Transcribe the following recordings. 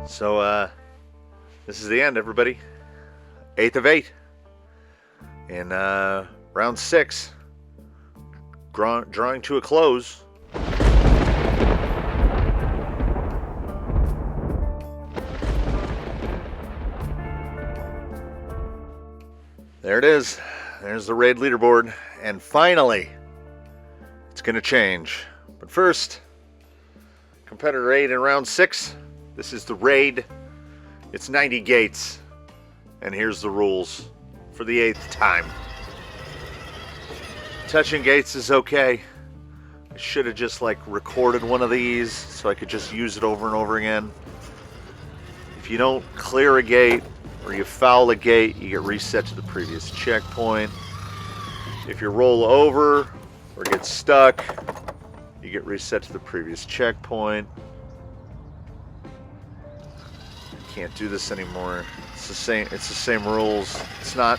So, this is the end, everybody. 8th of 8. In round 6. Drawing to a close. There it is. There's the raid leaderboard. And finally, it's going to change. But first, competitor 8 in round 6. This is the raid. It's 90 gates. And here's the rules for the 8th time. Touching gates is okay. I should have just recorded one of these so I could just use it over and over again. If you don't clear a gate or you foul a gate, you get reset to the previous checkpoint. If you roll over or get stuck, you get reset to the previous checkpoint. Can't do this anymore. It's the same rules. It's not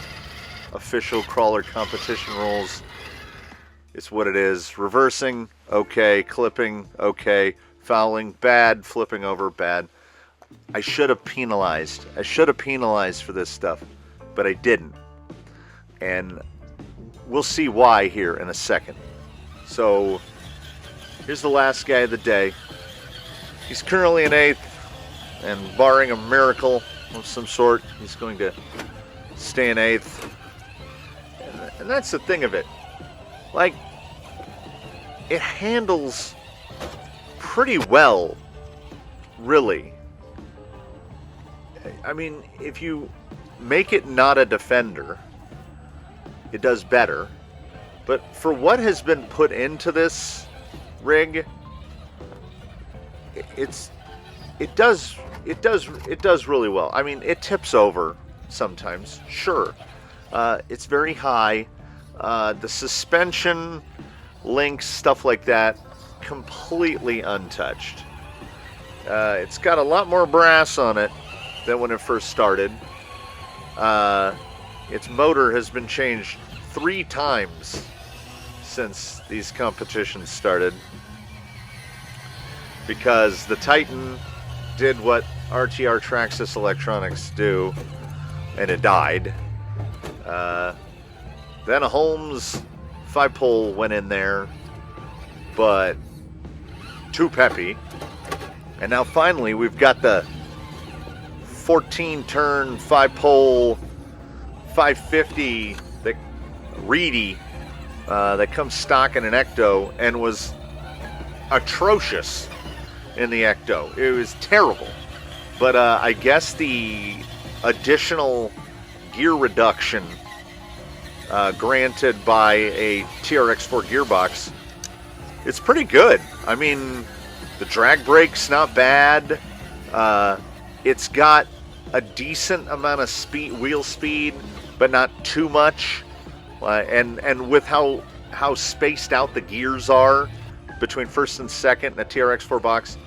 official crawler competition rules. It's what it is. Reversing, okay. Clipping, okay. Fouling, bad. Flipping over, bad. I should have penalized. I should have penalized for this stuff, but I didn't. And we'll see why here in a second. So, here's the last guy of the day. He's currently in 8th. And barring a miracle of some sort, he's going to stay in 8th. And that's the thing of it. It handles pretty well, really. I mean, if you make it not a defender, it does better. But for what has been put into this rig, it does really well. I mean, it tips over sometimes, sure. It's very high. The suspension, links, stuff like that, completely untouched. It's got a lot more brass on it than when it first started. Its motor has been changed 3 times since these competitions started, because the Titan did what RTR Traxxas electronics do, and it died. Then a Holmes 5-pole went in there, but too peppy. And now finally we've got the 14-turn 5-pole 550 that Reedy that comes stock in an Ecto and was atrocious in the Ecto. It was terrible. But I guess the additional gear reduction granted by a TRX4 gearbox, it's pretty good. I mean, the drag brake's not bad. It's got a decent amount of wheel speed, but not too much. And with how spaced out the gears are between first and second in a TRX4 box,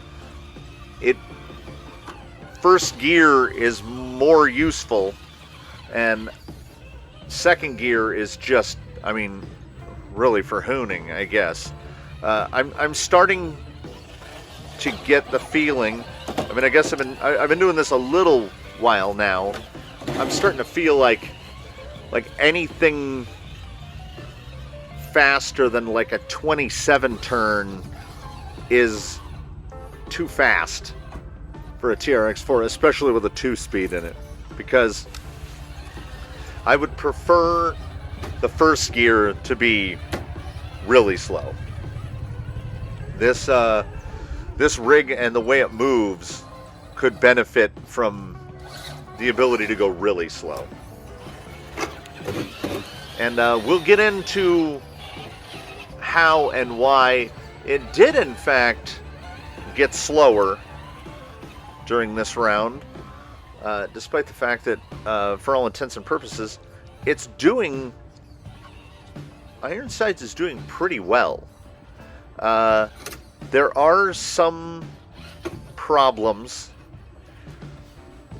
first gear is more useful, and second gear is just, I mean, really for hooning, I guess. I'm starting to get the feeling. I mean, I guess I've been doing this a little while now. I'm starting to feel like anything faster than a 27 turn is too fast for a TRX4, especially with a 2-speed in it, because I would prefer the first gear to be really slow. This rig and the way it moves could benefit from the ability to go really slow. And we'll get into how and why it did in fact get slower during this round, despite the fact that for all intents and purposes Ironsides is doing pretty well. There are some problems,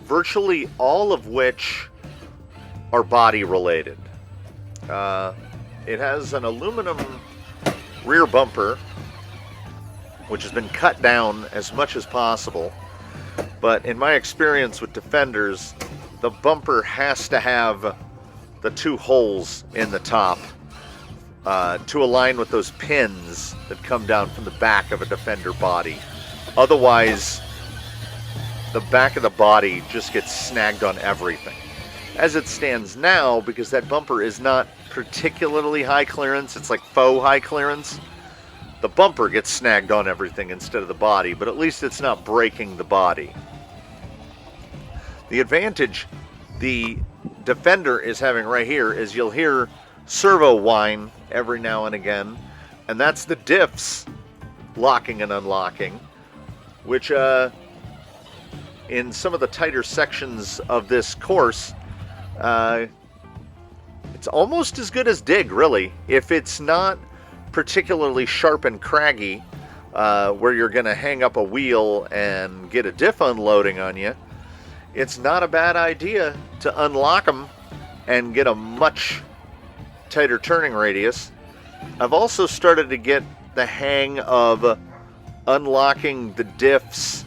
virtually all of which are body related. It has an aluminum rear bumper, which has been cut down as much as possible. but in my experience with Defenders, the bumper has to have the 2 holes in the top to align with those pins that come down from the back of a Defender body. Otherwise, the back of the body just gets snagged on everything. As it stands now, because that bumper is not particularly high clearance, it's like faux high clearance, the bumper gets snagged on everything instead of the body, but at least it's not breaking the body. The advantage the Defender is having right here is you'll hear servo whine every now and again, and that's the diffs locking and unlocking, which in some of the tighter sections of this course, it's almost as good as dig, really. If it's not particularly sharp and craggy, where you're going to hang up a wheel and get a diff unloading on you, it's not a bad idea to unlock them and get a much tighter turning radius. I've also started to get the hang of unlocking the diffs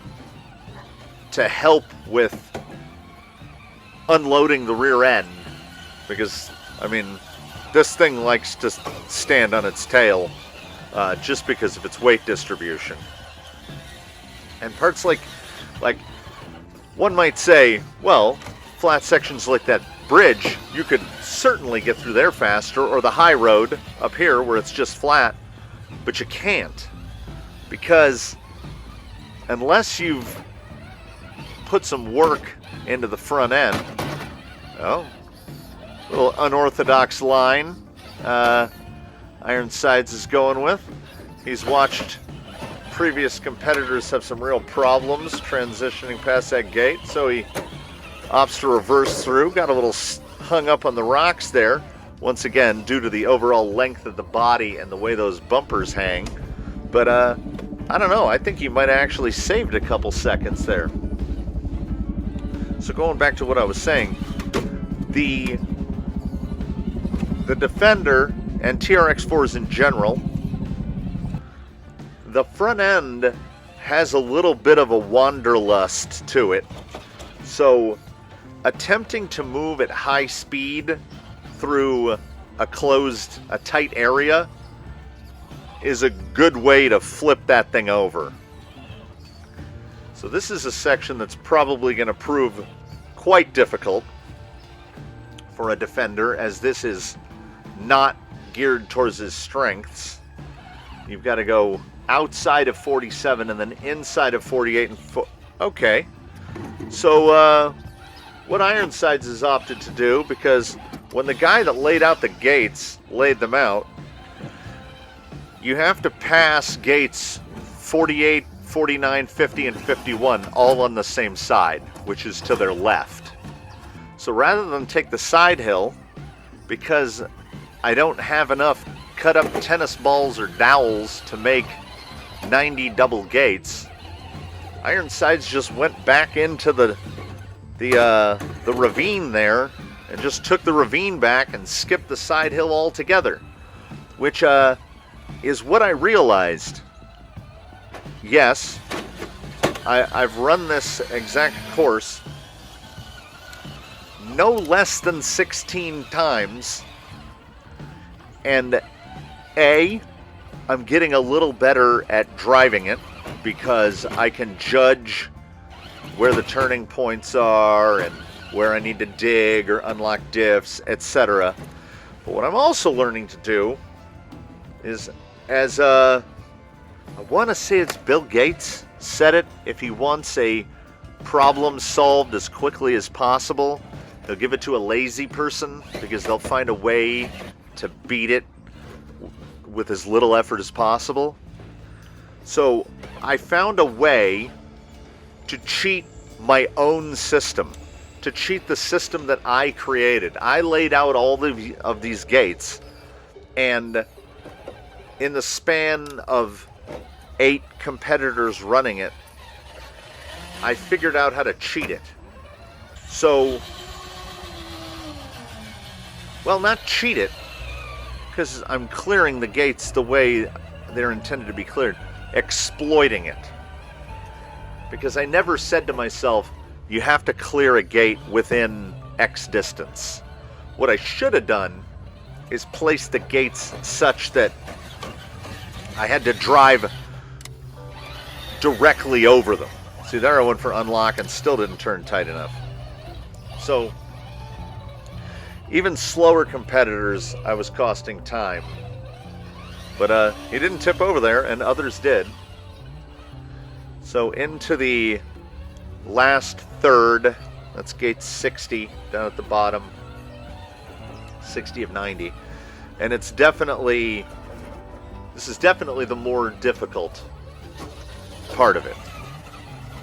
to help with unloading the rear end, because I mean, this thing likes to stand on its tail just because of its weight distribution. And parts like one might say, well, flat sections like that bridge, you could certainly get through there faster, or the high road up here where it's just flat, but you can't, because unless you've put some work into the front end. Oh, little unorthodox line Ironsides is going with. He's watched previous competitors have some real problems transitioning past that gate, so he opts to reverse through. Got a little hung up on the rocks there, once again due to the overall length of the body and the way those bumpers hang. But I don't know, I think he might have actually saved a couple seconds there. So going back to what I was saying, the Defender and TRX4s in general, the front end has a little bit of a wanderlust to it. So attempting to move at high speed through a tight area is a good way to flip that thing over. So this is a section that's probably going to prove quite difficult for a Defender, as this is not geared towards his strengths. You've got to go outside of 47 and then inside of 48 and okay. So what Ironsides has opted to do, because when the guy that laid out the gates laid them out, you have to pass gates 48, 49, 50, and 51 all on the same side, which is to their left. So rather than take the side hill, because I don't have enough cut up tennis balls or dowels to make 90 double gates, Ironsides just went back into the ravine there and just took the ravine back and skipped the side hill altogether, which is what I realized. Yes, I've run this exact course no less than 16 times, and I'm getting a little better at driving it because I can judge where the turning points are and where I need to dig or unlock diffs, etc. But what I'm also learning to do is, as I want to say it's Bill Gates said it, if he wants a problem solved as quickly as possible, he'll give it to a lazy person, because they'll find a way to beat it with as little effort as possible. So I found a way to cheat my own system, to cheat the system that I created. I laid out all of these gates, and in the span of 8 competitors running it, I figured out how to cheat it. So, well, not cheat it, because I'm clearing the gates the way they're intended to be cleared. Exploiting it. because I never said to myself, you have to clear a gate within X distance. What I should have done is place the gates such that I had to drive directly over them. See, there I went for unlock and still didn't turn tight enough. So, even slower competitors, I was costing time. But he didn't tip over there, and others did. So into the last third, that's gate 60 down at the bottom, 60 of 90. And it's definitely, this is definitely the more difficult part of it.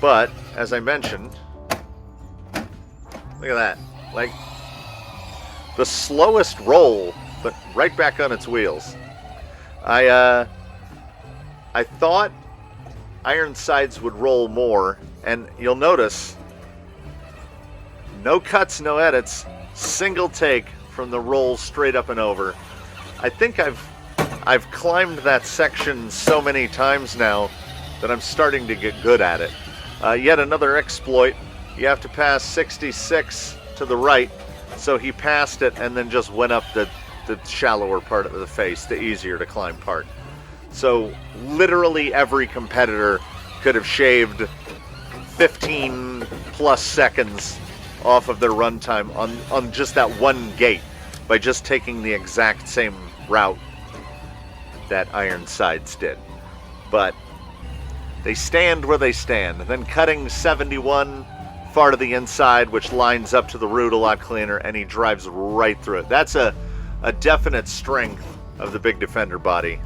But, as I mentioned, look at that. Like, the slowest roll, but right back on its wheels. I thought Ironsides would roll more, and you'll notice, no cuts, no edits, single take from the roll straight up and over. I think I've climbed that section so many times now that I'm starting to get good at it. Yet another exploit. You have to pass 66 to the right, so he passed it and then just went up the shallower part of the face, the easier to climb part. So literally every competitor could have shaved 15 plus seconds off of their runtime on just that one gate by just taking the exact same route that Ironsides did. But they stand where they stand. Then cutting 71 far to the inside, which lines up to the root a lot cleaner, and he drives right through it. That's a definite strength of the big defender body.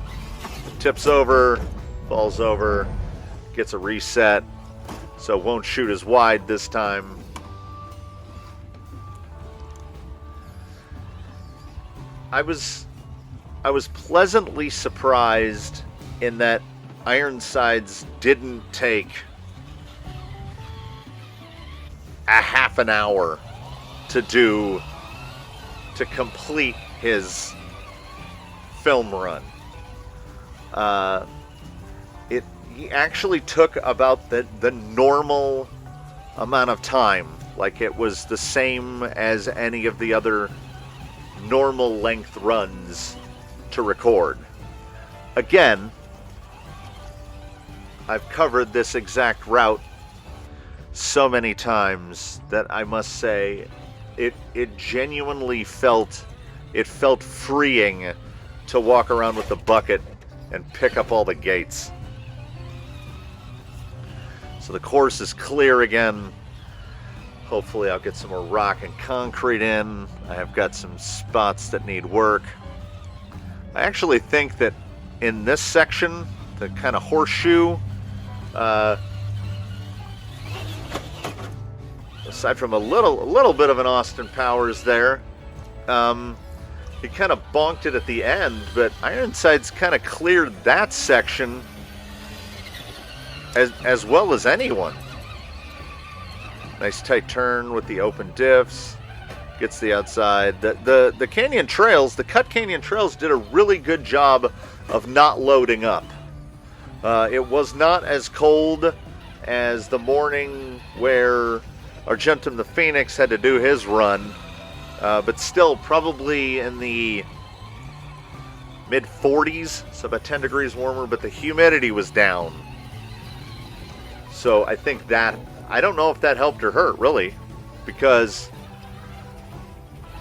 Tips over, falls over, gets a reset, so won't shoot as wide this time. I was pleasantly surprised in that Ironsides didn't take a half an hour to complete his film run. He actually took about the normal amount of time, like it was the same as any of the other normal length runs to record. Again, I've covered this exact route so many times that I must say it genuinely felt freeing to walk around with the bucket and pick up all the gates. So the course is clear again. Hopefully I'll get some more rock and concrete in. I have got some spots that need work. I actually think that in this section, the kind of horseshoe, aside from a little bit of an Austin Powers there, he kind of bonked it at the end, but Ironsides kind of cleared that section as well as anyone. Nice tight turn with the open diffs. Gets the outside. The canyon trails, the cut canyon trails, did a really good job of not loading up. It was not as cold as the morning where Argentum the Phoenix had to do his run, but still probably in the mid 40s, so about 10 degrees warmer, but the humidity was down. So I think that, I don't know if that helped or hurt, really, because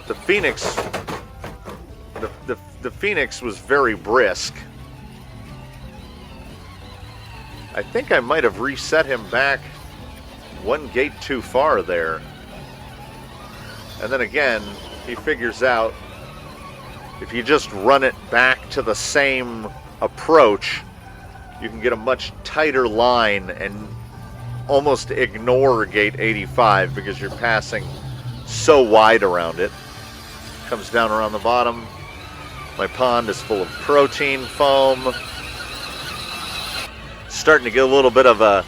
the Phoenix, the Phoenix was very brisk. I think I might have reset him back one gate too far there. And then again, he figures out if you just run it back to the same approach, you can get a much tighter line and almost ignore gate 85 because you're passing so wide around it. Comes down around the bottom. My pond is full of protein foam. Starting to get a little bit of a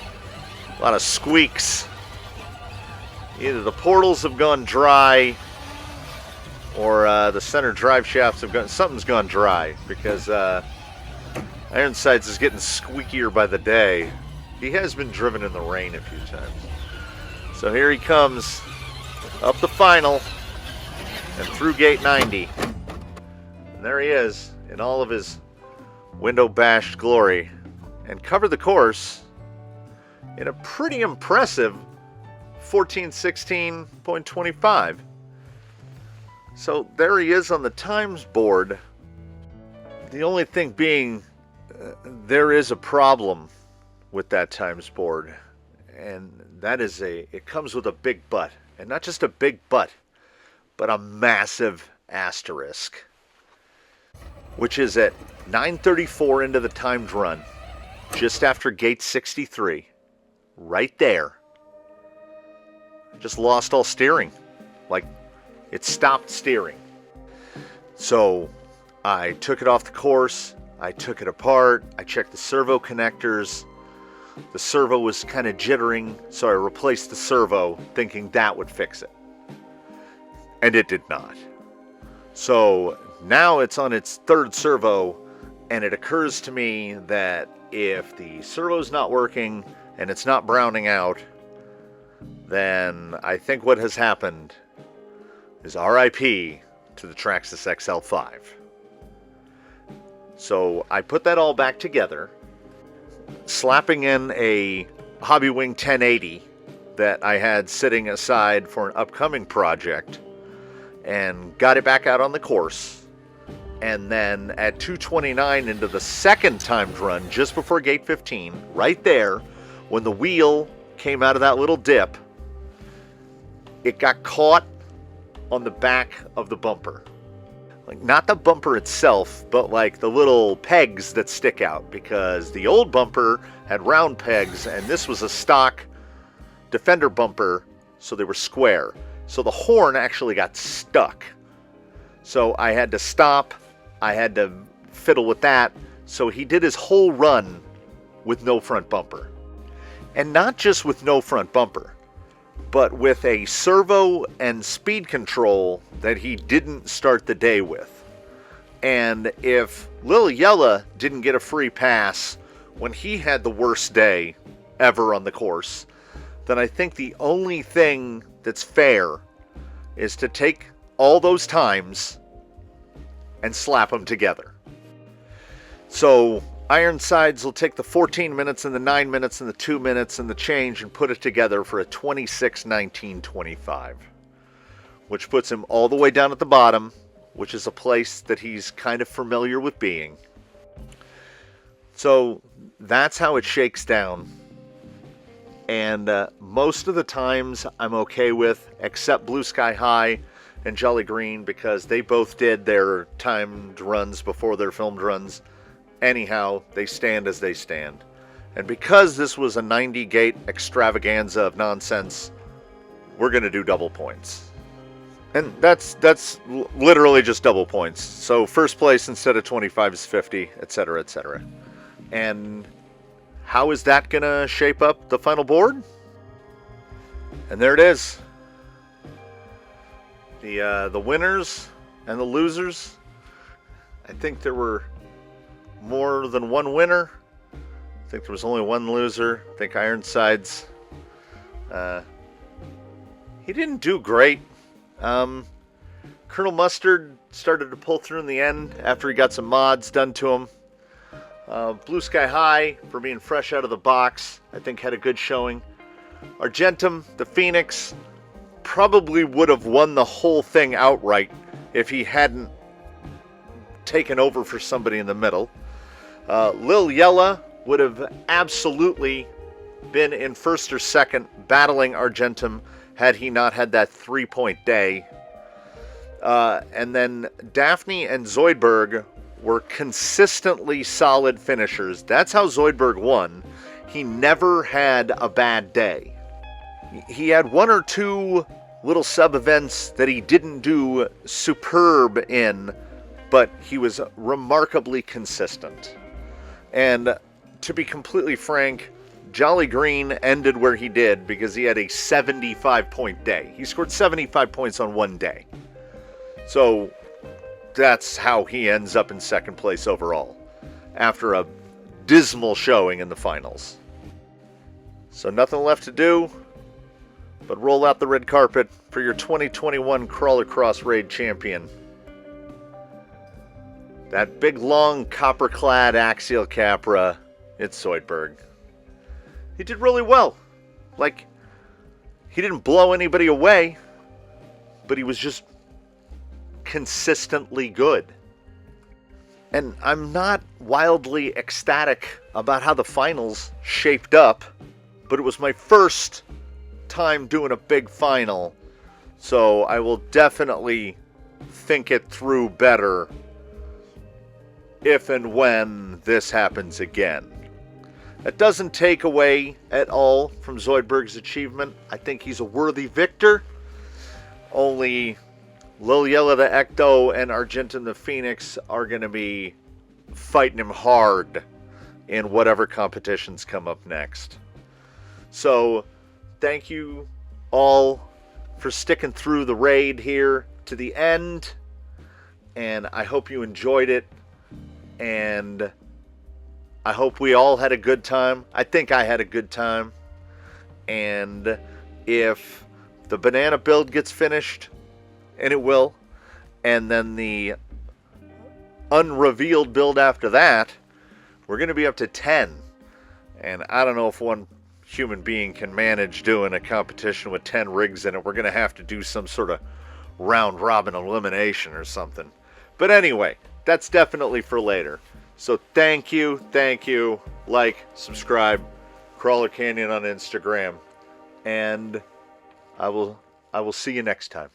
lot of squeaks. Either the portals have gone dry or the center drive shafts have gone, something's gone dry, because Ironsides is getting squeakier by the day. he has been driven in the rain a few times. So here he comes up the final and through gate 90. And there he is in all of his window bashed glory, and covered the course in a pretty impressive 14:16.25. So there he is on the times board. The only thing being, there is a problem with that times board, and that is it comes with a big butt, and not just a big butt, but a massive asterisk, which is at 9:34 into the timed run, just after gate 63, right there. Just lost all steering. Like, it stopped steering. So I took it off the course, I took it apart, I checked the servo connectors. The servo was kind of jittering, so I replaced the servo thinking that would fix it. And it did not. So now it's on its third servo, and it occurs to me that if the servo's not working and it's not browning out, then I think what has happened is RIP to the Traxxas XL5. So I put that all back together, slapping in a Hobbywing 1080 that I had sitting aside for an upcoming project, and got it back out on the course. And then at 2:29 into the second timed run, just before gate 15, right there, when the wheel came out of that little dip, it got caught on the back of the bumper. Like, not the bumper itself, but like the little pegs that stick out, because the old bumper had round pegs and this was a stock Defender bumper, so they were square. So the horn actually got stuck. So I had to stop, I had to fiddle with that. So he did his whole run with no front bumper. And not just with no front bumper, but with a servo and speed control that he didn't start the day with. And if Lil Yella didn't get a free pass when he had the worst day ever on the course, then I think the only thing that's fair is to take all those times and slap them together. So Ironsides will take the 14 minutes and the 9 minutes and the 2 minutes and the change and put it together for a 26:19.25, which puts him all the way down at the bottom, which is a place that he's kind of familiar with being. So that's how it shakes down. And most of the times I'm okay with, except Blue Sky High and Jolly Green, because they both did their timed runs before their filmed runs. Anyhow, they stand as they stand. And because this was a 90 gate extravaganza of nonsense, we're going to do double points. And that's literally just double points. So first place instead of 25 is 50, etc., etc. And how is that going to shape up the final board? And there it is. The winners and the losers. I think there were more than one winner. I think there was only one loser. I think Ironsides. He didn't do great. Colonel Mustard started to pull through in the end after he got some mods done to him. Blue Sky High, for being fresh out of the box, I think had a good showing. Argentum, the Phoenix, probably would have won the whole thing outright if he hadn't taken over for somebody in the middle. Lil Yella would have absolutely been in first or second battling Argentum had he not had that 3-point day. And then Daphne and Zoidberg were consistently solid finishers. That's how Zoidberg won. He never had a bad day. He had one or two little sub-events that he didn't do superb in, but he was remarkably consistent. And to be completely frank, Jolly Green ended where he did because he had a 75-point day. He scored 75 points on one day. So that's how he ends up in second place overall, after a dismal showing in the finals. So nothing left to do but roll out the red carpet for your 2021 Crawler Cross Raid champion. That big, long, copper-clad axial Capra, it's Zoidberg. He did really well. Like, he didn't blow anybody away, but he was just consistently good. And I'm not wildly ecstatic about how the finals shaped up, but it was my first time doing a big final, so I will definitely think it through better if and when this happens again. That doesn't take away at all from Zoidberg's achievement. I think he's a worthy victor. Only Lil Yella the Ecto and Argentum the Phoenix are going to be fighting him hard in whatever competitions come up next. So thank you all for sticking through the raid here to the end, and I hope you enjoyed it, and I hope we all had a good time. I think I had a good time, and if the banana build gets finished, and it will, and then the unrevealed build after that, we're going to be up to 10, and I don't know if one human being can manage doing a competition with 10 rigs in it. We're going to have to do some sort of round robin elimination or something. But anyway, that's definitely for later. So thank you. Like, subscribe, Crawler Canyon on Instagram, and I will see you next time.